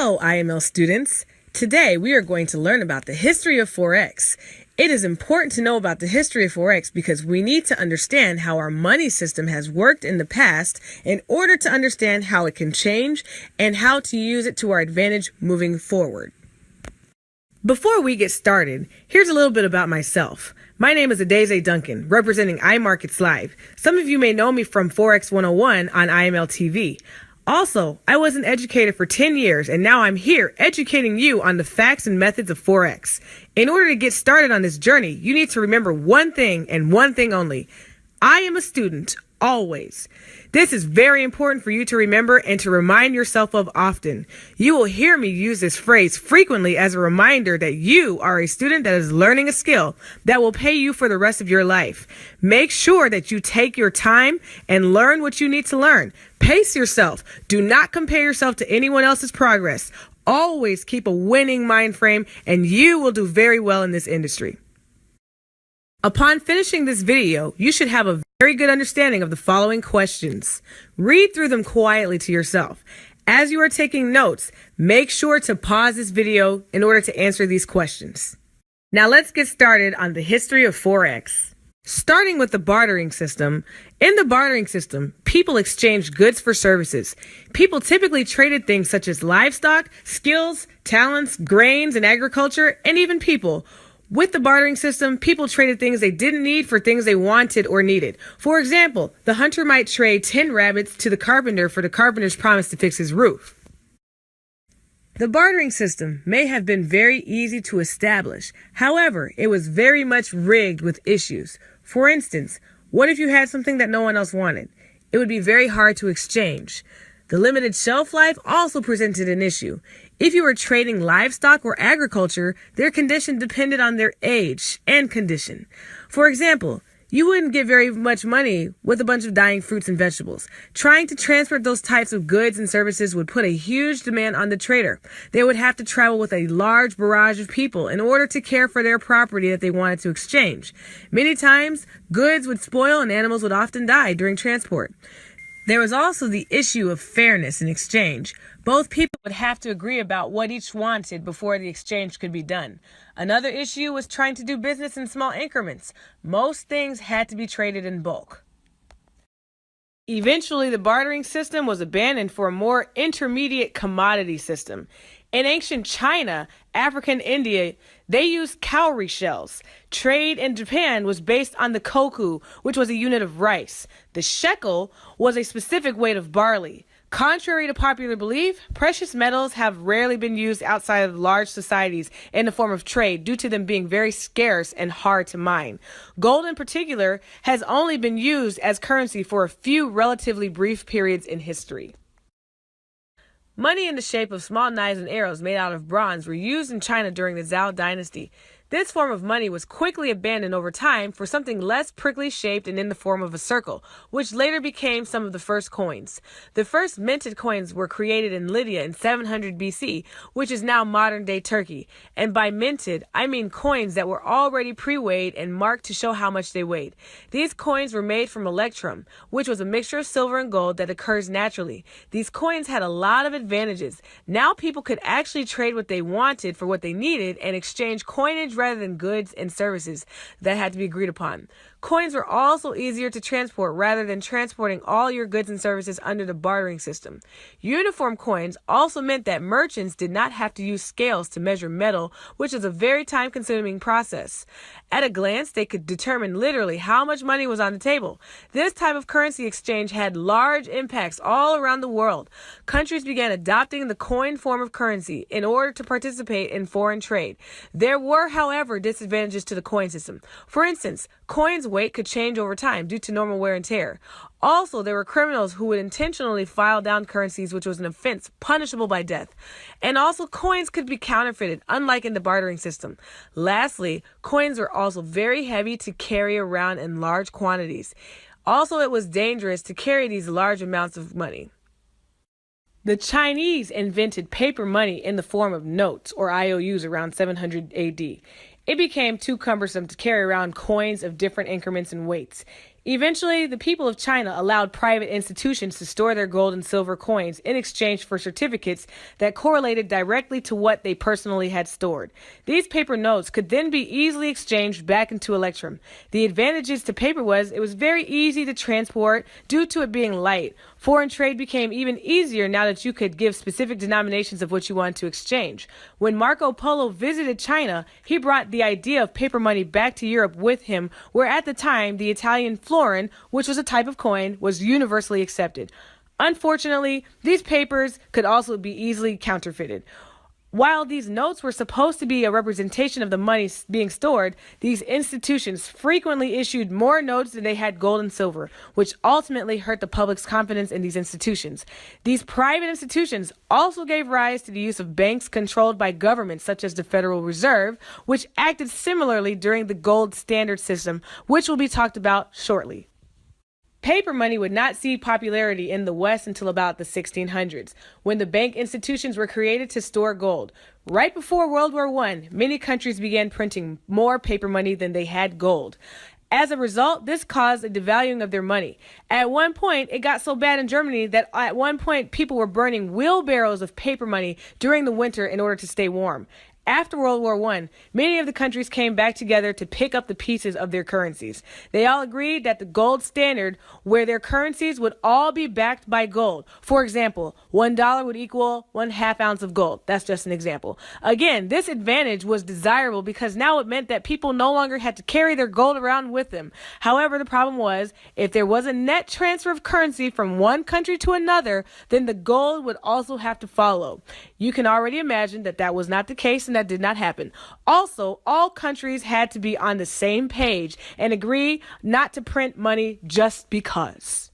Hello, IML students. Today we are going to learn about the history of Forex. It is important to know about the history of Forex because we need to understand how our money system has worked in the past in order to understand how it can change and how to use it to our advantage moving forward. Before we get started, here's a little bit about myself. My name is Adeze Duncan, representing iMarkets Live. Some of you may know me from Forex 101 on IML TV. Also, I was an educator for 10 years, and now I'm here educating you on the facts and methods of Forex. In order to get started on this journey, you need to remember one thing and one thing only. I am a student, always. This is very important for you to remember and to remind yourself of often. You will hear me use this phrase frequently as a reminder that you are a student that is learning a skill that will pay you for the rest of your life. Make sure that you take your time and learn what you need to learn. Pace yourself. Do not compare yourself to anyone else's progress. Always keep a winning mind frame and you will do very well in this industry. Upon finishing this video, you should have a very good understanding of the following questions. Read through them quietly to yourself. As you are taking notes, make sure to pause this video in order to answer these questions. Now let's get started on the history of Forex. Starting with the bartering system. In the bartering system, people exchanged goods for services. People typically traded things such as livestock, skills, talents, grains, and agriculture, and even people. With the bartering system, people traded things they didn't need for things they wanted or needed. For example, the hunter might trade 10 rabbits to the carpenter for the carpenter's promise to fix his roof. The bartering system may have been very easy to establish. However, it was very much rigged with issues. For instance, what if you had something that no one else wanted? It would be very hard to exchange. The limited shelf life also presented an issue. If you were trading livestock or agriculture, their condition depended on their age and condition. For example, you wouldn't get very much money with a bunch of dying fruits and vegetables. Trying to transport those types of goods and services would put a huge demand on the trader. They would have to travel with a large barrage of people in order to care for their property that they wanted to exchange. Many times, goods would spoil and animals would often die during transport. There was also the issue of fairness in exchange. Both people would have to agree about what each wanted before the exchange could be done. Another issue was trying to do business in small increments. Most things had to be traded in bulk. Eventually, the bartering system was abandoned for a more intermediate commodity system. In ancient China, Africa, and India, they used cowrie shells. Trade in Japan was based on the koku, which was a unit of rice. The shekel was a specific weight of barley. Contrary to popular belief, precious metals have rarely been used outside of large societies in the form of trade due to them being very scarce and hard to mine. Gold in particular has only been used as currency for a few relatively brief periods in history. Money in the shape of small knives and arrows made out of bronze were used in China during the Zhou dynasty. This form of money was quickly abandoned over time for something less prickly shaped and in the form of a circle, which later became some of the first coins. The first minted coins were created in Lydia in 700 BC, which is now modern-day Turkey. And by minted, I mean coins that were already pre-weighed and marked to show how much they weighed. These coins were made from electrum, which was a mixture of silver and gold that occurs naturally. These coins had a lot of advantages. Now people could actually trade what they wanted for what they needed and exchange coinage rather than goods and services that had to be agreed upon. Coins were also easier to transport rather than transporting all your goods and services under the bartering system. Uniform coins also meant that merchants did not have to use scales to measure metal, which is a very time-consuming process. At a glance, they could determine literally how much money was on the table. This type of currency exchange had large impacts all around the world. Countries began adopting the coin form of currency in order to participate in foreign trade. There were, however, disadvantages to the coin system. For instance, coins' weight could change over time due to normal wear and tear. Also, there were criminals who would intentionally file down currencies, which was an offense punishable by death. And also, coins could be counterfeited, unlike in the bartering system. Lastly, coins were also very heavy to carry around in large quantities. Also, it was dangerous to carry these large amounts of money. The Chinese invented paper money in the form of notes, or IOUs, around 700 AD. It became too cumbersome to carry around coins of different increments and weights. Eventually, the people of China allowed private institutions to store their gold and silver coins in exchange for certificates that correlated directly to what they personally had stored. These paper notes could then be easily exchanged back into electrum. The advantages to paper was it was very easy to transport due to it being light. Foreign trade became even easier now that you could give specific denominations of what you wanted to exchange. When Marco Polo visited China, he brought the idea of paper money back to Europe with him, where at the time the Italian florin, which was a type of coin, was universally accepted. Unfortunately, these papers could also be easily counterfeited. While these notes were supposed to be a representation of the money being stored, these institutions frequently issued more notes than they had gold and silver, which ultimately hurt the public's confidence in these institutions. These private institutions also gave rise to the use of banks controlled by governments such as the Federal Reserve, which acted similarly during the gold standard system, which will be talked about shortly. Paper money would not see popularity in the West until about the 1600s, when the bank institutions were created to store gold. Right before World War I, many countries began printing more paper money than they had gold. As a result, this caused a devaluing of their money. At one point, it got so bad in Germany that at one point people were burning wheelbarrows of paper money during the winter in order to stay warm. After World War I, many of the countries came back together to pick up the pieces of their currencies. They all agreed that the gold standard, where their currencies would all be backed by gold. For example, $1 would equal 1/2 ounce of gold. That's just an example. Again, this advantage was desirable because now it meant that people no longer had to carry their gold around with them. However, the problem was, if there was a net transfer of currency from one country to another, then the gold would also have to follow. You can already imagine that that was not the case and that did not happen. Also, all countries had to be on the same page and agree not to print money just because.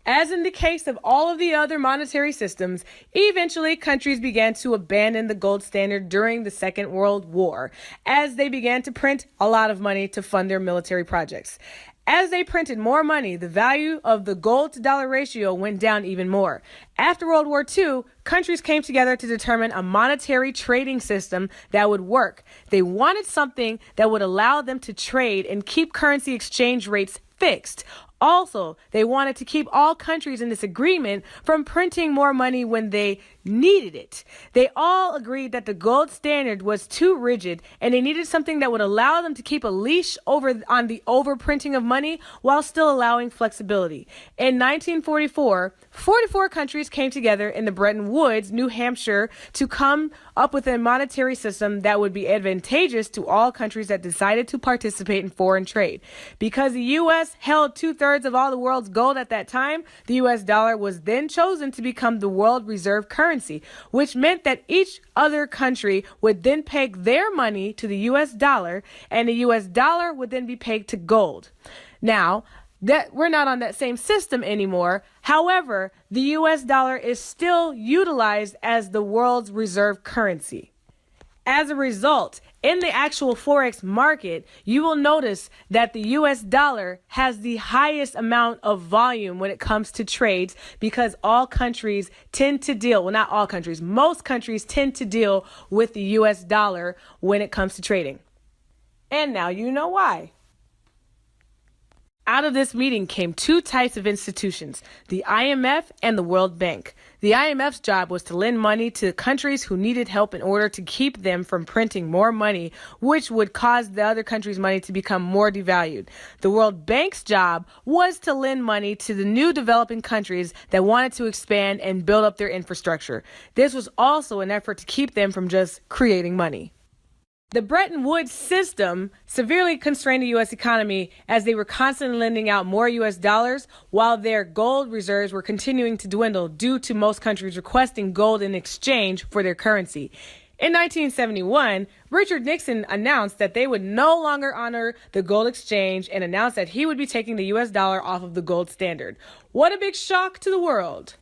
As in the case of all of the other monetary systems, eventually countries began to abandon the gold standard during the Second World War, as they began to print a lot of money to fund their military projects. As they printed more money, the value of the gold to dollar ratio went down even more. After World War II, countries came together to determine a monetary trading system that would work. They wanted something that would allow them to trade and keep currency exchange rates fixed. Also, they wanted to keep all countries in this agreement from printing more money when they needed it. They all agreed that the gold standard was too rigid and they needed something that would allow them to keep a leash on the overprinting of money while still allowing flexibility. In 1944, 44 countries came together in the Bretton Woods, New Hampshire, to come up with a monetary system that would be advantageous to all countries that decided to participate in foreign trade. Because the U.S. held 2/3 of all the world's gold at that time, the U.S. dollar was then chosen to become the world reserve currency, which meant that each other country would then peg their money to the U.S. dollar, and the U.S. dollar would then be pegged to gold. Now, that we're not on that same system anymore. However, the U.S. dollar is still utilized as the world's reserve currency. As a result, in the actual Forex market, you will notice that the US dollar has the highest amount of volume when it comes to trades because all countries tend to deal, well, not all countries, most countries tend to deal with the US dollar when it comes to trading. And now you know why. Out of this meeting came two types of institutions, the IMF and the World Bank. The IMF's job was to lend money to countries who needed help in order to keep them from printing more money, which would cause the other countries' money to become more devalued. The World Bank's job was to lend money to the new developing countries that wanted to expand and build up their infrastructure. This was also an effort to keep them from just creating money. The Bretton Woods system severely constrained the U.S. economy as they were constantly lending out more U.S. dollars while their gold reserves were continuing to dwindle due to most countries requesting gold in exchange for their currency. In 1971, Richard Nixon announced that they would no longer honor the gold exchange and announced that he would be taking the U.S. dollar off of the gold standard. What a big shock to the world!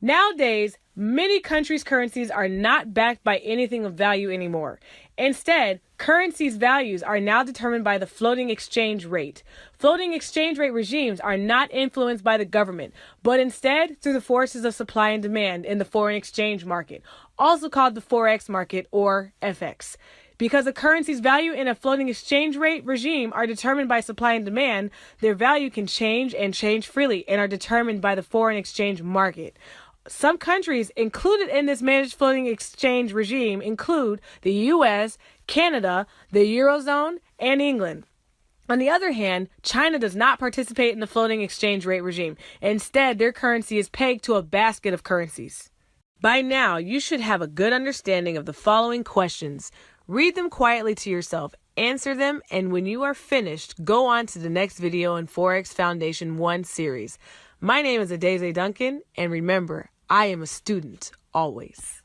Nowadays, many countries' currencies are not backed by anything of value anymore. Instead, currencies' values are now determined by the floating exchange rate. Floating exchange rate regimes are not influenced by the government, but instead through the forces of supply and demand in the foreign exchange market, also called the Forex market or FX. Because a currency's value in a floating exchange rate regime are determined by supply and demand, their value can change and change freely and are determined by the foreign exchange market. Some countries included in this managed floating exchange regime include the U.S., Canada, the Eurozone, and England. On the other hand, China does not participate in the floating exchange rate regime. Instead, their currency is pegged to a basket of currencies. By now, you should have a good understanding of the following questions. Read them quietly to yourself, answer them, and when you are finished, go on to the next video in Forex Foundation 1 series. My name is Adeze Duncan, and remember, I am a student, always.